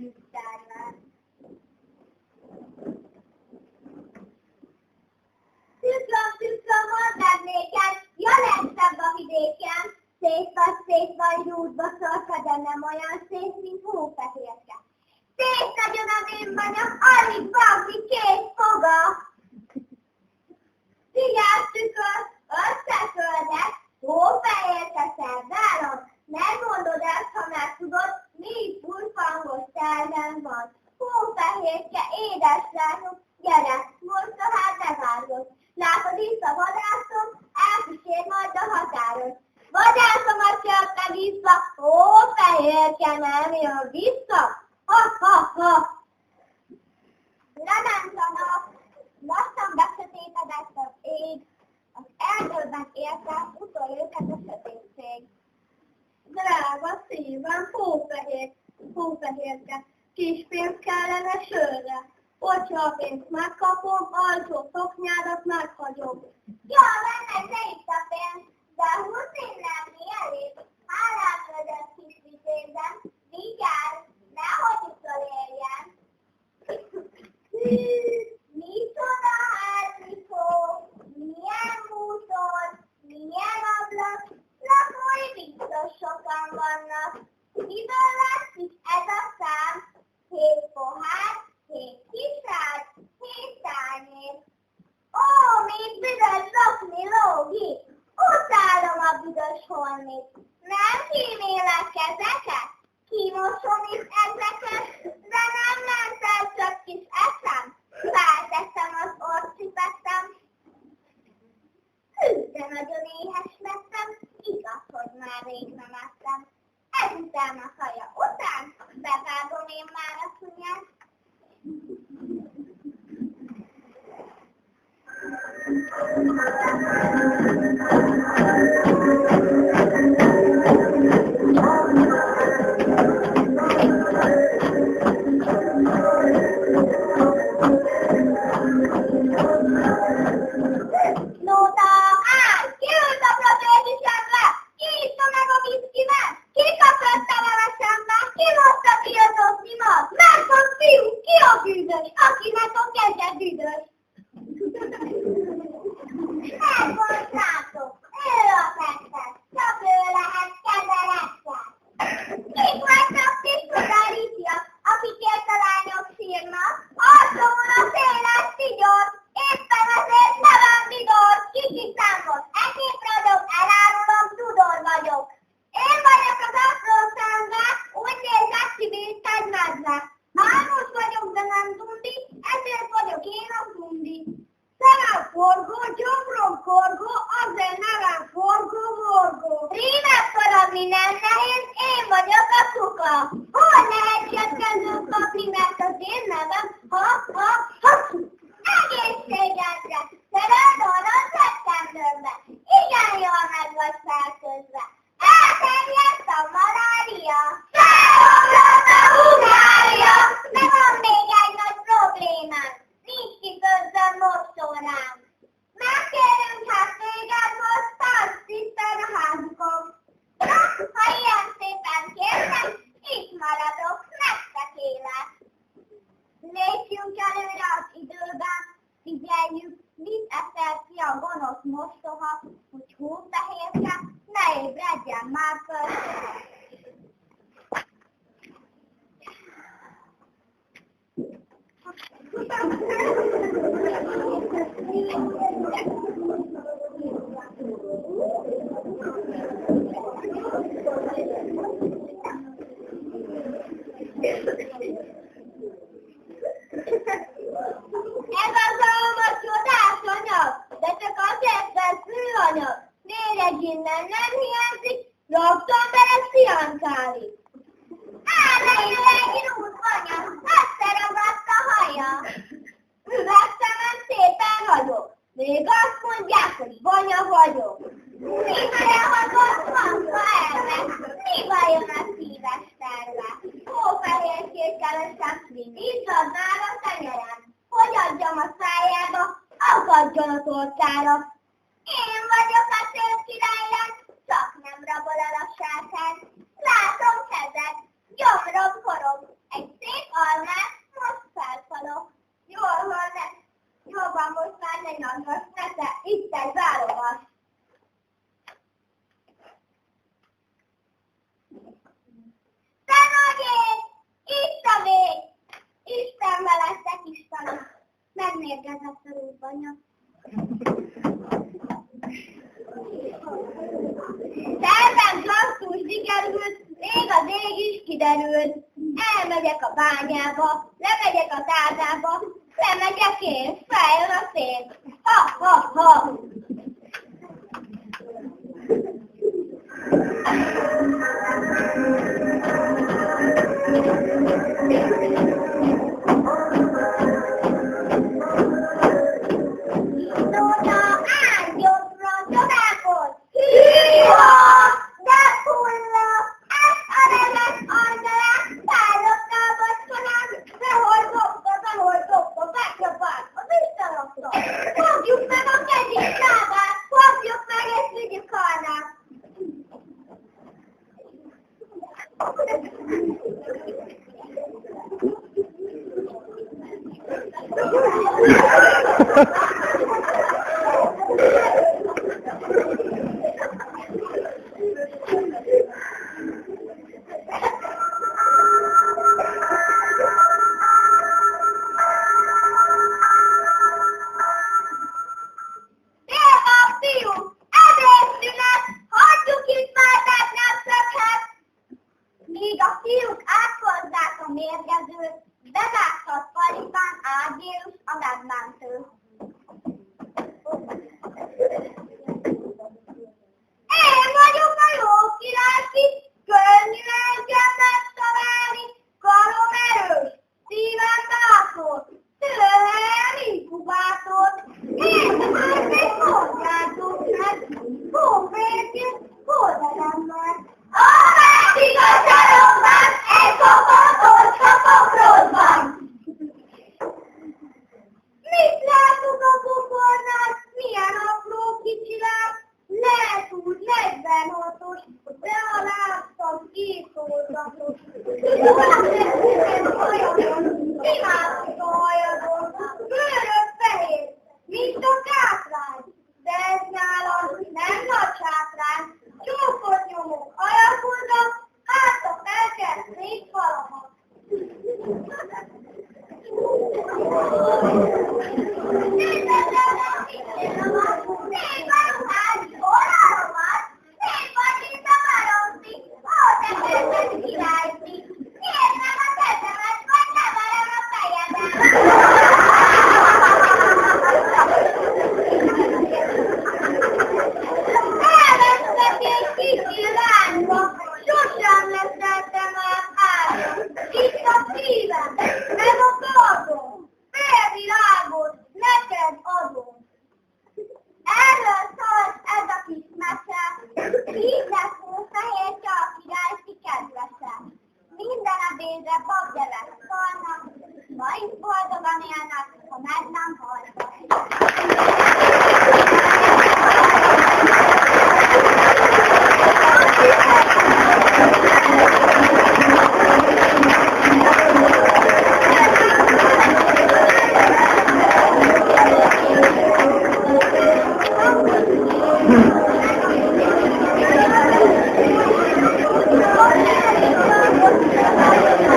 nyugtárnál. Tükröm, mondtad néked, ja legszebb a vidéken, szép vagy rúdba szorka, de nem olyan szép, mint hófehérke. Szép nagyon a vénbanyag, alig van ki két foga. Figyelj, tükör, összeföldek, hófehérke szerdálom. Nem mondod ezt, ha megtudod, mi furfangos terven van. Hófehérke, édes lányom, gyere, most a hát megvárgod. Látod itt a vadászom, elkísér majd a határon. Vadászomat csak megissza, hófehérke nem jön vissza. Ha! Lement a nap, lassan besötétedett az ég, az erdőben érte, utol őket a sötétség. Drága szívem, hófehérke, kis pénz kellene sörre. Hogyha a pénzt megkapom, alsó szoknyádat meghagyom. Ja, benne te itt a pénz, de 20 év nem mi elég. Hálát vegyek kis vitézem, vigyázz, nehogy utolérjen. Micsoda házikó, milyen bútor, milyen ablak, lakói biztos sokan vannak. Miből lesz is ez a szám? 7 pohár, 7 kisrád, 7 tányér. Ó, még büdös zokni lógi! Utálom a büdös holmit. Nem kímélek ezeket? Kimosom is ezeket, de nem ment el csak kis eszem. Felteszem az orcipettem. Hű, de nagyon éhes lettem, igaz, hogy már rég nem ettem. Ezután a haja után bevágom én már a szúnyát. Akinek a keze büdös. Elmondtátok, ő a tetszett, csak ő lehet kezerekkel. Kik vagytok tisztoda ifjak, akikért a lányok sírnak? Arcomon a széles szigyor, éppen ezért nevem Vigor, kiki számot, ekép ragyog, elárulom, tudor vagyok. Én vagyok az apró számgák, úgy nézek ki, mint egy medve. Álmos vagyok, de nem tundi, ezért vagyok én a tundi. Szemem forgó, gyomrom forgó, azért nevem forgó-morgó. Rímet faragni nem nehéz, én vagyok a kuka. Hol lehet jötkezőt kapni, mert az én nevem ha. Egészségedre, szereld orrod szeptemberbe. Igen jól meg vagy fertőzve. Elterjedt a malária. Felomlott a Hungária. De van még egy nagy problémám. Nincs kifőzzön mosórám. Megkérünk hát téged, hogy tarts tisztán a házukon. Na, ha ilyen szépen kértek, itt maradok, nektek élet. Lépjünk előre az időben, figyeljük, mit eszel ki a gonosz mostoha, hogy hófehérke ne ébredjen már föl. Ez az a csodás anyag, de csak azért, mert fűanyag. Méreg innen nem hiányzik, raktam bele sziankálit. Elejön egy rúdvanya, összeragadt a haja. Üvegszemen szépen hagyok, még azt mondják, hogy vanya vagyok. Mifele hazott maga elme, mi vajon a szíves terve? Hófehérkékkel összefrin, izzad már a tenyerem. Hogy adjam a szájába, akadjon a torkára. Én vagyok a szép királylány, csak nem rabol el a sárkány. Látom kezed, gyomrom forog, egy szép mérgezett a rózsanya. Szerben klasszus sikerült, még az ég is kiderült. Elmegyek a bányába, lemegyek a tázába, lemegyek én, feljön a szél. Ha, ha, ha! Míg a fiúk áthozzák a mérgezőt, bevágtat Palipán Árgyéus a medmentő. Én vagyok a jó királyfi, könnyű engem megtalálni, karom erős, szívem bátor, tőlem inkubátor. Én egy mondjátok meg, hó férjét, hó delemben. A másik a sarokban, egy kopott rosszban. Mit látok a pokornál? Milyen apró kicsi láb? Lehet úgy 46-os, de a lábszam készolgatos. Imádok a hajadon, bőrök fehér, mint a kátrány. De ez nálam nem nagy sátrány. Csókot nyomok, alakulnak, hát a felkelt szép falamat. Szép a ruhád, hol a rovad? Szép a kis a marompi, hol te kezdett királyzni? Miért nem a kezemet, vagy nevelem a fejedet? Sosem leszeltem el ágyam, itt a szívem, meg a kardom, félvilágot neked adom. Erről szólt ez a kis mese, így lesz hófehér a királyfi kedvese. Minden ebédre babgyerek szalnak, ma is boldogan élnek, ha meg nem halnak.